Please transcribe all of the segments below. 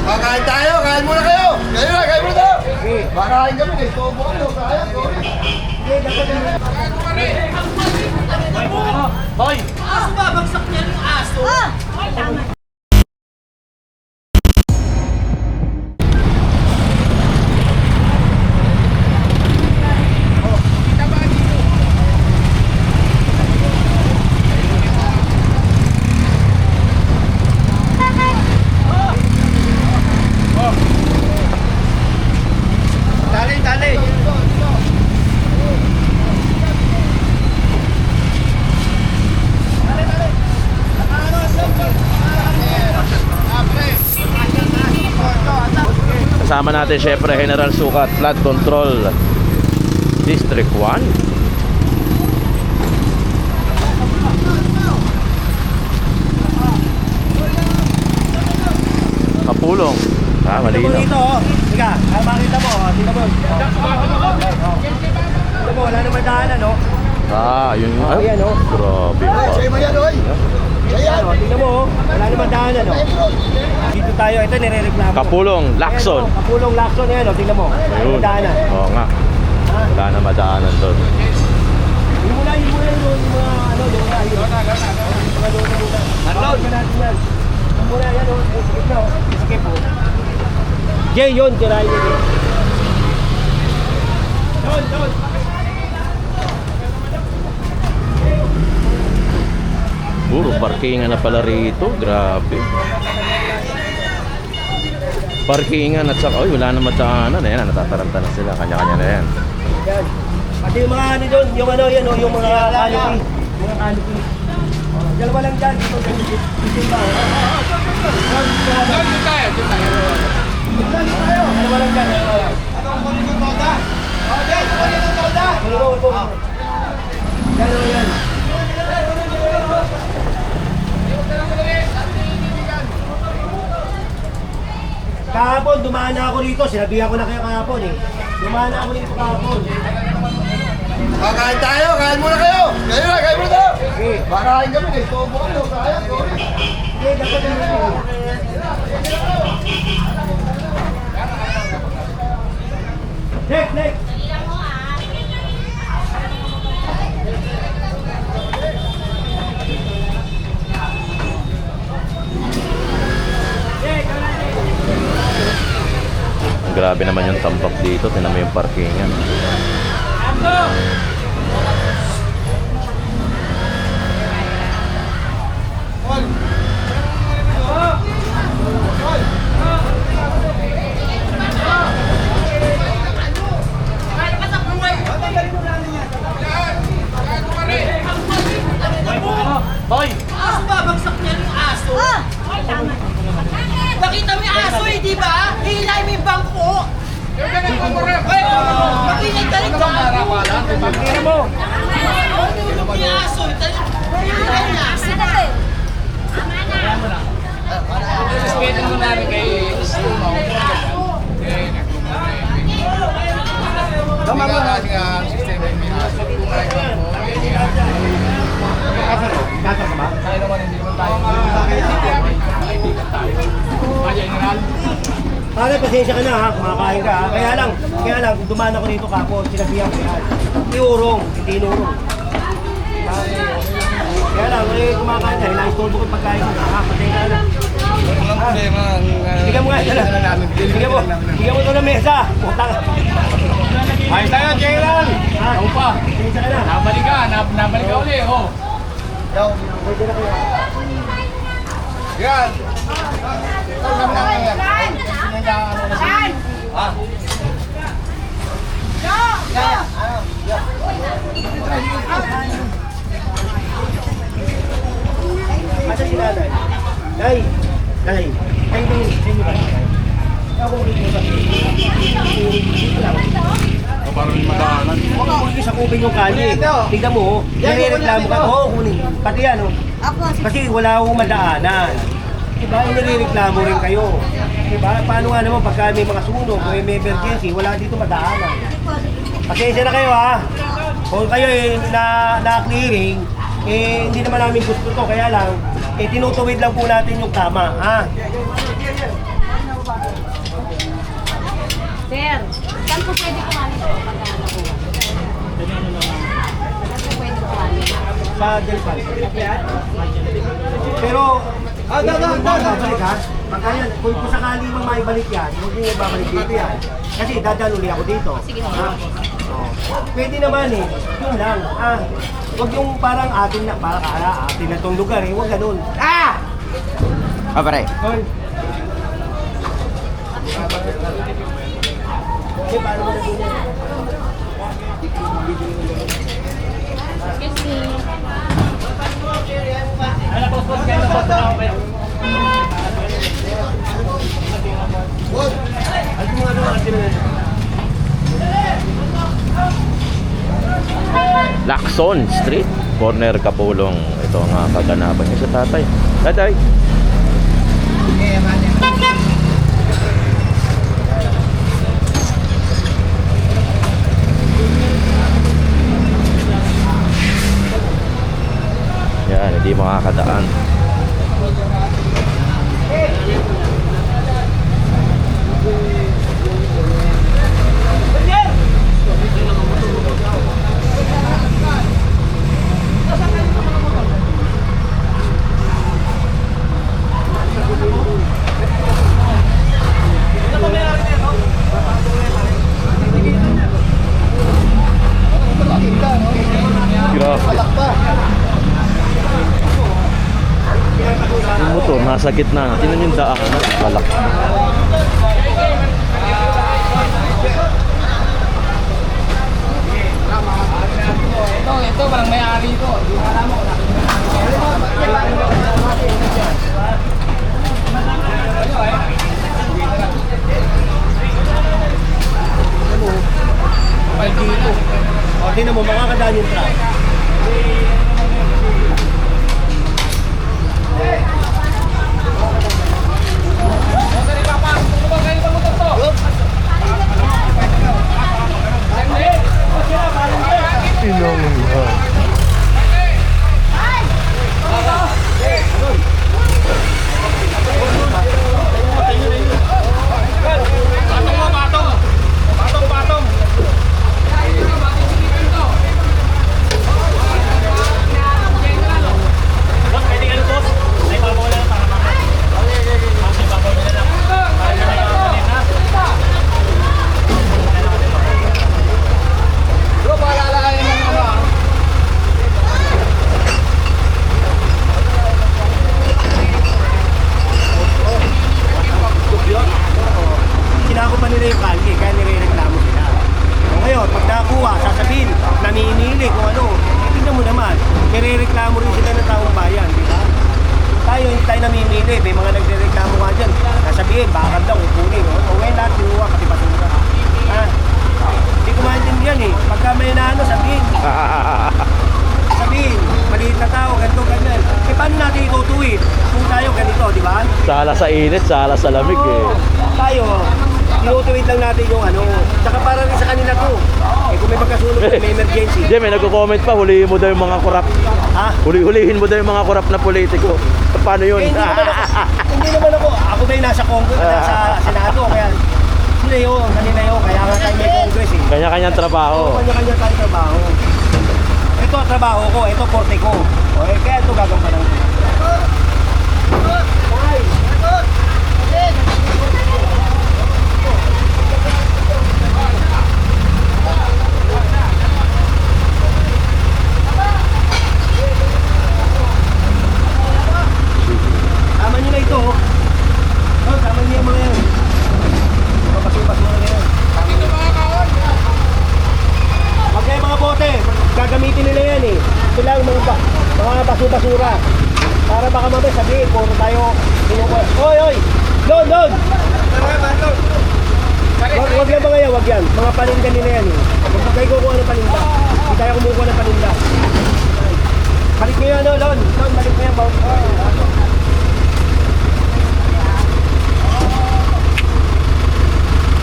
Kakain tayo, kain muna kayo. Kain muna tayo. Bakain kami, nagtobo kayo. Kaya, sorry. Hoy! Aso ba? Bagsak niya yung aso? Ay, tama. Kasama natin syempre General Sukat, Flood Control District 1. Kapulong. Malinaw. Dito, Ika, makita mo, dito mo. Dito mo, wala naman daanan, no? Yun yung Ayan, oh. grabe pa. Sa'yo mo yan, oy. Ayan, tingnan mo, wala naman daanan, no? Dito tayo, ito nire-reklamo. Kapulong, Lacson. Ayan, Kapulong Lacson, ayan, tingnan mo. Ayun. Daanan. Oo nga. Wala na madaanan doon. Yung muna, yung mga, ano, yung mga, yung mga, unload ka natin yan. Yung muna, yan, sikip na, sikip po. Jay, yun, tirahin nyo, Jay. Yun. Puro parkingan na pala rito. Grabe. Parkingan at saka, wala na madaanan. Ayan, natataranta na sila. Kanya-kanya na yan. Yan. Pati yung mga ano doon, yung ano yan, yung mga canopy. Mga canopy. Dalawa lang dyan. Dito ba? Doon tayo. Dalawa lang dyan. Anong kunin ng toda? Okay, kunin ng toda. Yan. Kahapon, dumaan na ako dito. Sinabihan ko na kayo kahapon eh. Dumaan na ako dito kahapon. Kakain tayo, kain muna kayo. Kain muna tayo. Bakain kami, nagtobo kayo. Kaya, sorry. Hindi, dapat yung Next. Grabe naman yung tambak dito. Tingnan mo yung parkingan. Hoy! Aso ba? Bagsak niya yung aso? Ay, tama. Nakita mo yung aso eh, di ba? Hihilay mo yung bangko. Mag-ingat ka rin ka. Tingnan mo. Yung aso, hihilay niya. Respetan mo namin kay Tama mo na. Kasa ka ba? Pare, pasensya ka na ha, kumakain ka ha. Kaya lang, dumaan ako dito kapon, sinabihan ko yan. Itinurong. Kaya lang, kumakain ka, inaistorbo ko pagkain ko ha, pasensya ka na. Walang problema. Bigyan mo nga ito na. Bigyan mo ito ng mesa. Putang. Ayos tayo, General! Ako pa. Pasensya ka na. Nabalik ka ulit, oh. Pwede na kayo. Yan. Asa si nanay? Nay! Kayo ba? Ako ulit mo ba? Parang madaanan. Huwag ako ulit sa kubing yung kali. Tignan mo, nire-reklamo ka. Oo, kunin. Pati yan, oh. Kasi wala akong madaanan. Diba? Nire-reklamo rin kayo. Diba? Paano nga naman pagka may mga sunog o may emergency, wala dito madaanan. Pasensya na kayo ha. Kung kayo na-clearing, hindi naman namin gusto to. Kaya lang, tinutuwid lang po natin yung tama. Ha? Sa Delpan. Pero, babalik ha. Pagka yan, kung sakali mo maibalik yan, huwag nyo ibabalik dito yan. Kasi dadaan uli ako dito. Sige. Pwede naman eh. Yun lang. Huwag yung parang atin na, parang atin na tong lugar eh. Huwag ganun. Pare. Hoy. Okay, paano mo na dito? Excuse me. Lacson Street, corner Kapulong. Ito ang kaganapan niya sa tatay. Tatay. Yan, hindi makakadaan. Grabe. Yung motor nasa gitna. Tingnan yung daan. Kalak. Ito, parang may-ari ito. O, tingnan mo, makakadaan yung truck. Kinako pa nila yung kalye, kaya nire-reklamo sila. O ngayon, pag nakakuha, sasabihin, naninili kung ano. Tingnan mo naman, nire-reklamo rin sila ng taong bayan, di ba? Tayo, hindi tayo namimili. May mga nagre-reklamo nga dyan. Nasabihin, bakal daw, kukunin. O ngayon lahat, kinuha, pati basura. Hindi ko maintindihan eh. Pagka may naano, sabihin. Sabihin, maliit na tao, ganito, ganyan. Eh, paano natin itutuwid? Kung tayo ganito, di ba? Sala sa init, sala sa lamig eh. Tayo, tinutuwid lang natin yung ano. Saka para rin sa kanila to. Eh kung may magkasunod, may emergency. Diyan, may nagko-comment pa, hulihin mo daw yung mga korap. Ha? Hulihin mo daw yung mga korap na politiko. Paano yun? Eh, hindi naman ako. Ako ba yung nasa Congress, nasa Senado, kaya sila yun, kanina yun. Kaya nga tayo may Congress eh. Kanya-kanyang trabaho. Kanya-kanya tayo trabaho. Ito ang trabaho ko, ito korte ko. O eh, kaya ito gagampanan ko. Tama nyo na ito. Tama nyo yung mga yan. Papasura na yan. Huwag kayo mga bote. Gagamitin nila yan eh. Ito lang mga basura. Para baka mamaya sabihin, puro tayo kinukuha. Oy, oy! Doon, doon! Wag lang mga yan, wag yan. Mga paninda nila yan eh. Huwag kayo kukuha ng paninda. Hindi tayo kumukuha ng paninda. Balik nyo yan, Lon. Lon, balik nyo yan.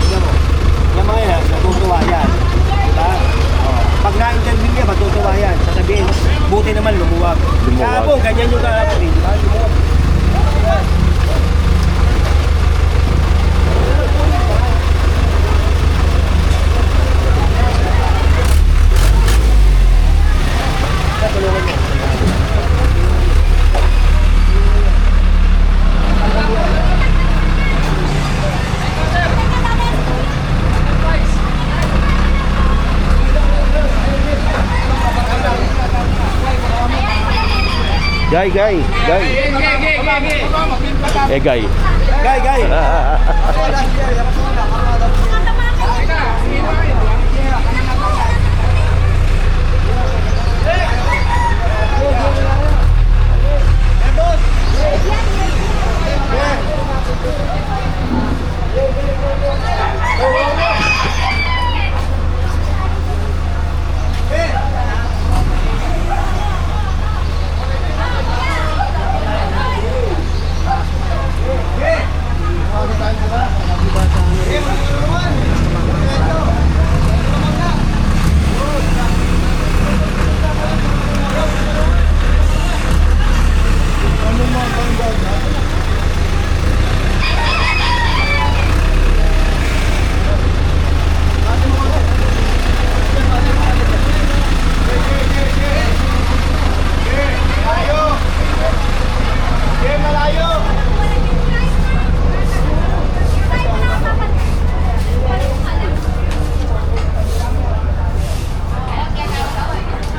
Tingnan mo. Yan mga yan, natutuwa yan. Diba? Pag na-interview niya, matutuwa yan. Sasabihin, buti naman lumuwag. Kahapon, ganyan yung kahapon. Diba? Lumuwag. Tulungan mo. Guy. Eh, Guy. Guy.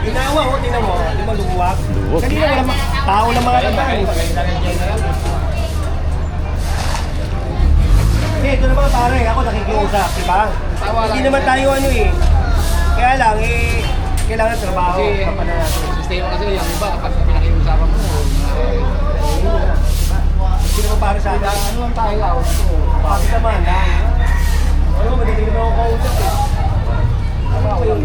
Ginawa ko, tingnan mo, di ba lumuwag? Luwag. Kanina wala tao lang mga labay. Hindi, ito naman pare, ako nakikiusap, di ba? Hindi naman tayo ano eh. Kaya lang eh, kailangan trabaho. Kasi sistema kasi yung iba, kapag pinakiusapan mo, Hindi naman para sa akin. ano lang tayo, Bakit naman lang? Ano, madaling naman ako kausap eh. Ano ako yun?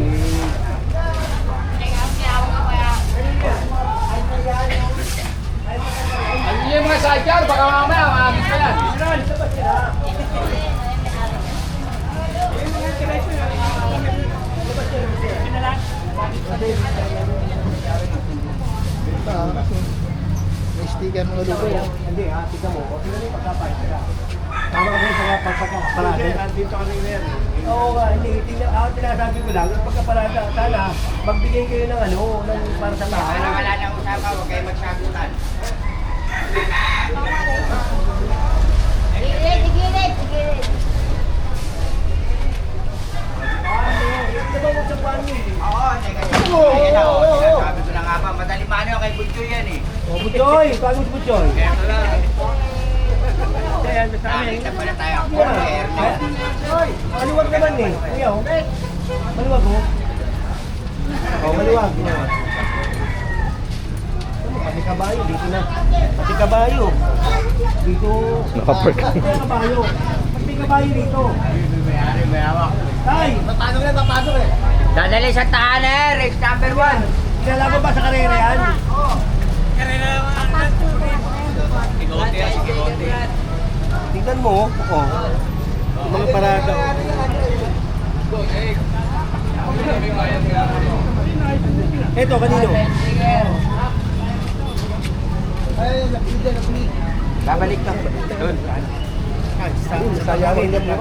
ano yung mga sidecar, baka mamaya, maagit pa yan. May sticker mga lupa yan. Hindi ha, tignan mo. O, tignan mo yung pagkapahit ka. Tama ka sa pagkakaparada. Hindi, andito kami ngayon. Oo nga, hindi. Ako tinasabi ko lang, yung pagkaparada, sana magbigay kayo ng ano, ng para sa tao. Wala nang usapan, huwag kayo magsagutan. Gilid. Ito ba mo sa paano eh? Oo, sinasabi ko na nga ba, madali mano kay Buncho yan eh. O, Butchoy! Paano si Butchoy? Nakita pa na tayo. Hoy, maluwag naman eh. Kuya, oh. Maluwag oh. Oh, maluwag. Pati kabayo, dito na. Pati kabayo. Dito. Nakapark. Pati kabayo. Pati kabayo dito. Tay! Papasok eh. Dadali sa tahanan, race number 1. Kinalaban ba sa karera yan? Tingnan mo, oh. Yung mga parada. Ito, kanino? Babalik ka. Doon. Sayangin yan mo.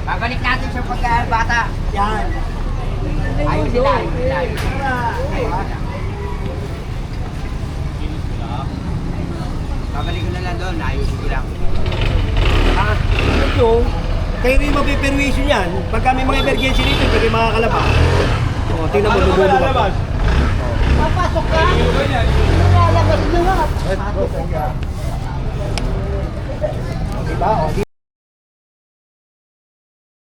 Babalik natin sa pagkabata. Yan. Ayun sila, ayun sila. Babalik ko na lang doon, ayusin ko lang. Ito, kayo rin mapiperwisyon yan. Pagka may mga emergency dito, pwede makakalaba. O, tingnan mo, lumulubak. Papasok ka. Lalabas na nga. Diba? O, di